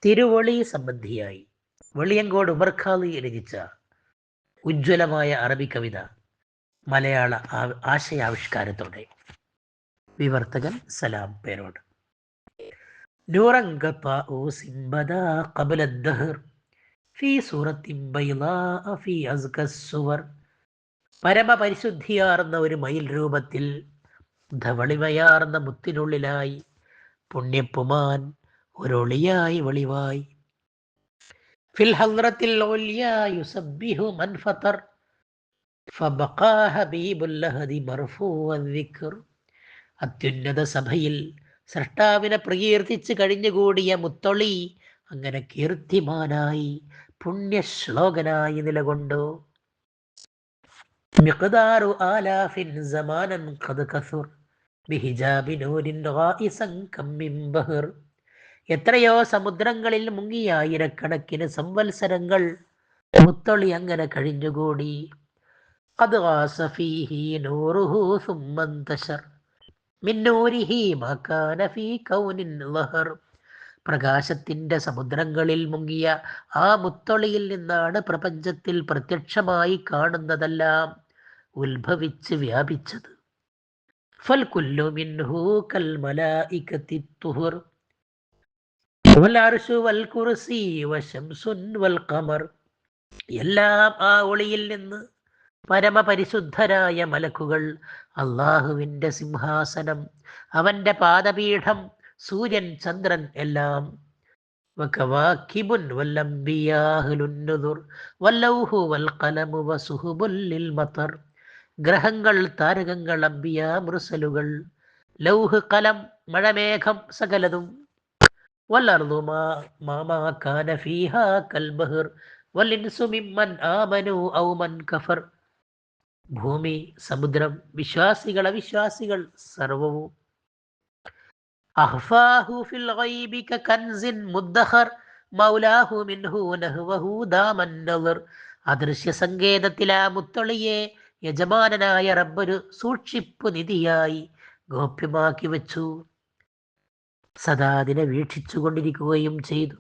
തിരുവളി സംബന്ധിയായി വെളിയങ്കോട് ഉമർ ഖാളി രചിച്ച ഉജ്ജ്വലമായ അറബി കവിത മലയാള ആശയാവിഷ്കാരത്തോടെ. വിവർത്തകൻ സലാം പേരോട്. പരമപരിശുദ്ധിയാർന്ന ഒരു മയിൽ രൂപത്തിൽ ധവളിമയാർന്ന മുത്തിനുള്ളിലായി പുണ്യപ്പുമാൻ ഒരൊളിയായി വെളിവായി. ഫിൽ ഹദ്റത്തിൽ ഉൽയാ യുസബ്ബിഹു മൻ ഫതർ ഫബഖാ ഹബീബുൽ ലഹദി മർഫൂഅൻ ദിക്ർ. അത്യുന്നത സഭയിൽ സൃഷ്ടാവിനെ പ്രകീർത്തിച്ച് കഴിഞ്ഞുകൂടിയ മുത്തൊളി അങ്ങനെ കീർത്തിമാനായി പുണ്യശ്ലോകനായി നിലകൊണ്ടു. മിഖ്ദാറു ആലാഫിൻ സമാനൻ ഖദ് കസുർ ബിഹിജാബി നൂരിൻ ഗായിസൻ കം മിൻ ബഹർ. എത്രയോ സമുദ്രങ്ങളിൽ മുങ്ങിയ ആയിരക്കണക്കിന് സംവത്സരങ്ങൾ മുത്തൊളി അങ്ങനെ കഴിഞ്ഞുകൂടി. ഖദ് ഗാസ ഫീഹി നൂറുഹു സുമ്മ ഇന്തശർ മിൻ നൂരിഹി മാ കാന ഫീ കൗനിൻ ലഹർ. പ്രകാശത്തിന്റെ സമുദ്രങ്ങളിൽ മുങ്ങിയ ആ മുത്തൊളിയിൽ നിന്നാണ് പ്രപഞ്ചത്തിൽ പ്രത്യക്ഷമായി കാണുന്നതെല്ലാം ഉത്ഭവിച്ച് വ്യാപിച്ചത്. ഫൽ കുല്ലു മിൻഹു കൽ മലായികത്തി തുഹർ വൽ അർശു വൽ കുർസി വശംസുൻ വൽ ഖമർ. എല്ലാം ആ ഒളിയിൽ നിന്ന്. പരമപരിശുദ്ധരായ മലക്കുകൾ, അള്ളാഹുവിൻ്റെ സിംഹാസനം, അവൻ്റെ പാദപീഠം, സൂര്യൻ, ചന്ദ്രൻ എല്ലാം. വകവാകിബുൻ വല്ലംബിയാഹുലുൻ നുദുർ വല്ലൗഹു വൽ ഖലമു വസുഹുബുൽ ലിൽ മതർ. ഗ്രഹങ്ങൾ, താരകങ്ങൾ, അംബിയാ, മുർസലുകൾ, ലൗഹ്, കലം, മഴമേഘം, സകലതും. വല്ലർദു മാ കാന ഫീഹാ കൽ ബഹർ വൽഇൻസു മിമ്മൻ ആമനു ഔ മൻ കഫർ. ഭൂമി, സമുദ്രം, വിശ്വാസികൾ, അവിശ്വാസികൾ, സർവവും. അഖ്ഫാഹു ഫിൽ ഗൈബി കകൻസിൻ മുദ്ദഖർ മൗലാഹു മിൻഹു നഹ്വഹു ദാമൻ നളർ. അദൃശ്യ സങ്കേതത്തിൽ ആ മുത്തൊളിയെ യജമാനനായ റബ്ബൊരു സൂക്ഷിപ്പു നിധിയായി ഗോപ്യമാക്കി വെച്ചു, സദാ അതിനെ വീക്ഷിച്ചു കൊണ്ടിരിക്കുകയും ചെയ്തു.